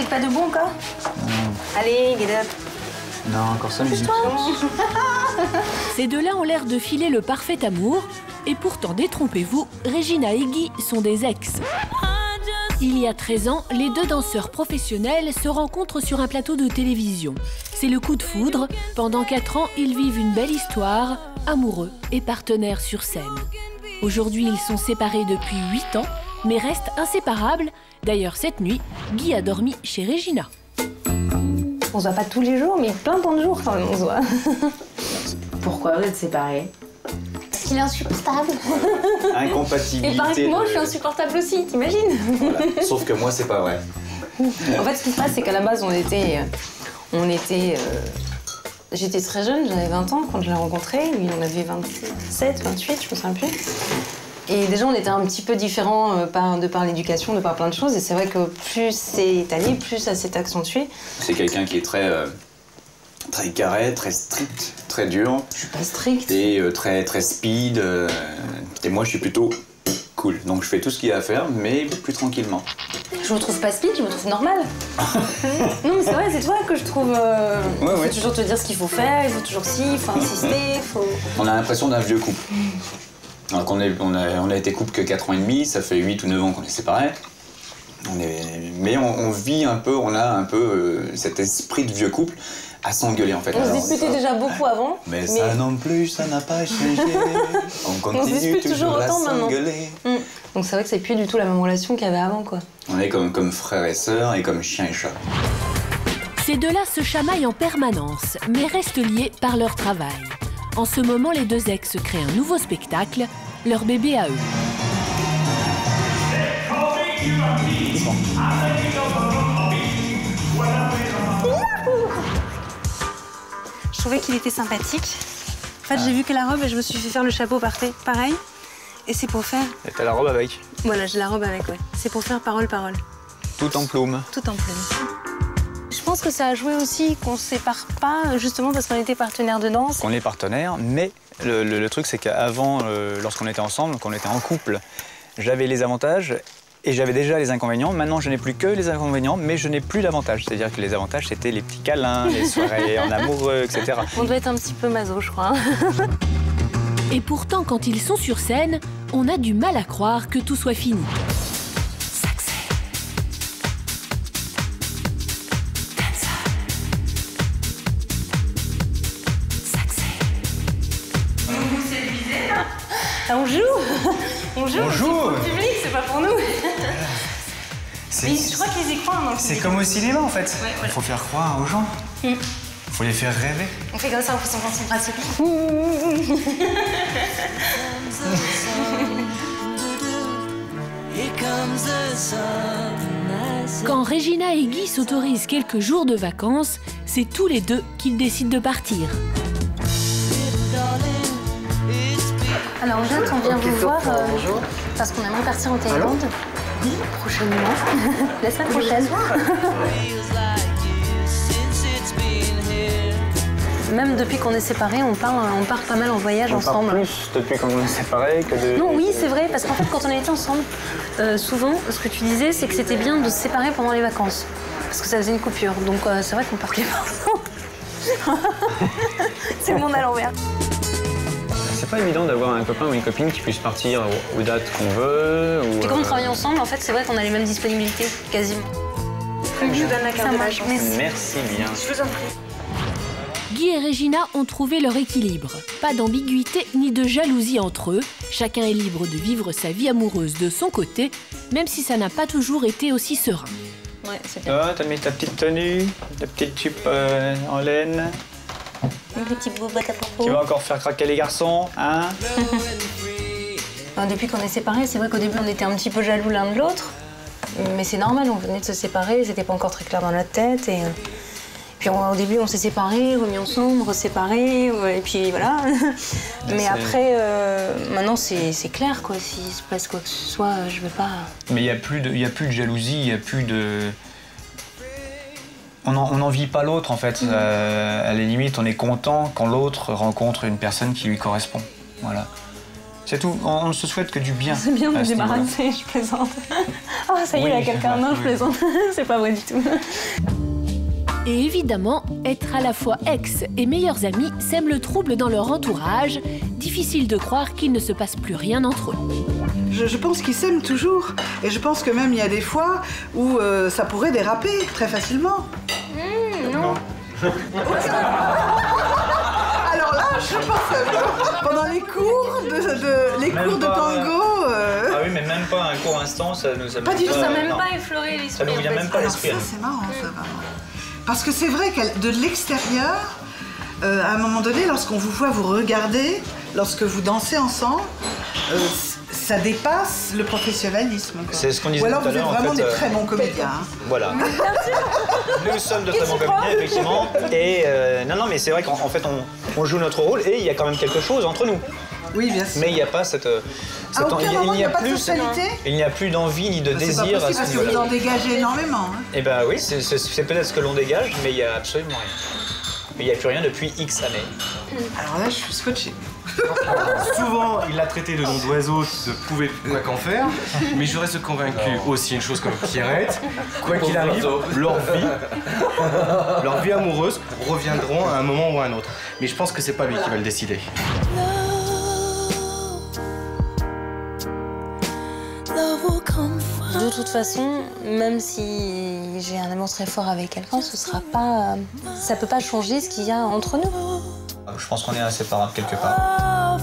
pas debout encore? Allez, get up. Non, encore ça, musique. Ces deux-là ont l'air de filer le parfait amour. Et pourtant, détrompez-vous, Regina et Guy sont des ex. Il y a 13 ans, les deux danseurs professionnels se rencontrent sur un plateau de télévision. C'est le coup de foudre. Pendant 4 ans, ils vivent une belle histoire, amoureux et partenaires sur scène. Aujourd'hui, ils sont séparés depuis 8 ans, mais restent inséparables. D'ailleurs, cette nuit, Guy a dormi chez Regina. On se voit pas tous les jours, mais plein de jours quand même, on se voit. Pourquoi vous êtes séparés? Parce qu'il est insupportable. Incompatibilité. Et pareil que moi, je suis insupportable aussi, t'imagines? Voilà. Sauf que moi, c'est pas vrai. En fait, ce qui se passe, c'est qu'à la base, j'étais très jeune, j'avais 20 ans quand je l'ai rencontré. Lui, il en avait 27, 28, je me souviens plus. Et déjà, on était un petit peu différents de par l'éducation, de par plein de choses. Et c'est vrai que plus c'est allé, plus ça s'est accentué. C'est quelqu'un qui est très carré, très strict, très dur. Je suis pas stricte. Et très speed. Et moi, je suis plutôt cool. Donc, je fais tout ce qu'il y a à faire, mais plus tranquillement. Je me trouve pas speed, je me trouve normal. Non, mais c'est vrai, c'est toi que je trouve. Il faut toujours te dire ce qu'il faut faire, il faut toujours il faut insister, il faut. On a l'impression d'un vieux couple. Alors qu'on on a été couple que 4 ans et demi, ça fait 8 ou 9 ans qu'on est séparés. Mais on vit un peu, on a un peu cet esprit de vieux couple à s'engueuler en fait. On se disputait déjà beaucoup avant. Mais ça non plus, ça n'a pas changé. On continue toujours à s'engueuler. Donc c'est vrai que c'est plus du tout la même relation qu'il y avait avant, quoi. On est comme frères et sœurs et comme chien et chat. Ces deux-là se chamaillent en permanence, mais restent liés par leur travail. En ce moment, les deux ex créent un nouveau spectacle, leur bébé à eux. Je trouvais qu'il était sympathique. En fait, j'ai vu que la robe et je me suis fait faire le chapeau pareil. Et c'est pour faire... Et t'as la robe avec? Voilà, j'ai la robe avec, ouais. C'est pour faire parole. Tout en plume. Tout en plume. Je pense que ça a joué aussi qu'on se sépare pas, justement parce qu'on était partenaires de danse. On est partenaires, mais le truc c'est qu'avant, lorsqu'on était ensemble, qu'on était en couple, j'avais les avantages et j'avais déjà les inconvénients. Maintenant, je n'ai plus que les inconvénients, mais je n'ai plus l'avantage. C'est-à-dire que les avantages, c'était les petits câlins, les soirées en amoureux, etc. On doit être un petit peu maso, je crois. Et pourtant, quand ils sont sur scène, on a du mal à croire que tout soit fini. On joue. On joue. Pour le public, c'est pas pour nous. Mais je crois qu'ils y croient. C'est comme au cinéma en fait. Il faut faire croire aux gens. Il faut les faire rêver. On fait comme ça, on fait son pratique. Quand Regina et Guy s'autorisent quelques jours de vacances, c'est tous les deux qu'ils décident de partir. Alors en fait, on vient vous voir parce qu'on aimerait partir en Thaïlande prochainement, la semaine prochaine. Même depuis qu'on est séparés, on part pas mal en voyage ensemble. On part plus depuis qu'on est séparés que de... Non, oui, c'est vrai, parce qu'en fait, quand on était ensemble, souvent, ce que tu disais, c'est que c'était bien de se séparer pendant les vacances. Parce que ça faisait une coupure. Donc c'est vrai qu'on partait pas ensemble. C'est le monde à l'envers. C'est pas évident d'avoir un copain ou une copine qui puisse partir aux dates qu'on veut. Puis quand on travaille ensemble, en fait, c'est vrai qu'on a les mêmes disponibilités, quasiment. Je vous donne la carte de la chance. Merci bien. Je vous en prie. Guy et Regina ont trouvé leur équilibre. Pas d'ambiguïté ni de jalousie entre eux. Chacun est libre de vivre sa vie amoureuse de son côté, même si ça n'a pas toujours été aussi serein. Ouais, c'est bien. T'as mis ta petite tenue, ta petite jupe en laine. Une petite boubette à propos. Tu vas encore faire craquer les garçons, hein? Depuis qu'on est séparés, c'est vrai qu'au début, on était un petit peu jaloux l'un de l'autre. Mais c'est normal, on venait de se séparer, c'était pas encore très clair dans notre tête. Et puis au début, on s'est séparés, remis ensemble, reséparés, et puis voilà. Mais après, maintenant, c'est clair, quoi. S'il se passe quoi que ce soit, je veux pas... Mais il n'y a plus de jalousie, il n'y a plus de... On n'envie pas l'autre, en fait. À la limite, on est content quand l'autre rencontre une personne qui lui correspond. Voilà. C'est tout, on ne se souhaite que du bien. C'est bien de à me ce niveau-là. débarrasser, je plaisante. Ah, ça y est, Oui, il y a quelqu'un. Non, je oui. plaisante. C'est pas vrai du tout. Et évidemment, être à la fois ex et meilleurs amis sème le trouble dans leur entourage. Difficile de croire qu'il ne se passe plus rien entre eux. Je pense qu'ils s'aiment toujours. Et je pense que même il y a des fois où ça pourrait déraper très facilement. Non. Alors là, je pense pendant les cours de tango. Ah oui, mais même pas un court instant, ça nous a Pas du tout, Ça ça n'a même non. pas effleuré l'esprit. Ça nous vient en fait. même pas Alors l'esprit. ça, c'est marrant, ça, vraiment. Parce que c'est vrai que de l'extérieur, à un moment donné, lorsqu'on vous voit vous regarder, lorsque vous dansez ensemble, ça dépasse le professionnalisme. quoi. C'est ce qu'on disait Ou alors tout à vous êtes l'heure, en vraiment fait, des très bons comédiens. hein. Voilà. Nous sommes de très bons comédiens, effectivement. Et non, mais c'est vrai qu'en fait, on joue notre rôle et il y a quand même quelque chose entre nous. Oui, bien sûr. Mais il n'y a pas cette. À aucun moment, il n'y a pas de sexualité. Il n'y a plus d'envie ni de C'est pas désir à possible ce parce que vous niveau-là. en dégagez énormément. hein. Eh ben oui, c'est peut-être ce que l'on dégage, mais il n'y a absolument rien. Mais il n'y a plus rien depuis X années. Alors là, je suis scotché. Souvent, il l'a traité de nom d'oiseau, ne pouvait quoi qu'en faire, mais je reste convaincu aussi une chose comme Pierrette, quoi qu'il arrive, leur vie amoureuse reviendront à un moment ou à un autre. Mais je pense que c'est pas lui qui va le décider. De toute façon, même si j'ai un amour très fort avec quelqu'un, ce sera pas, ça peut pas changer ce qu'il y a entre nous. Je pense qu'on est inséparables quelque part.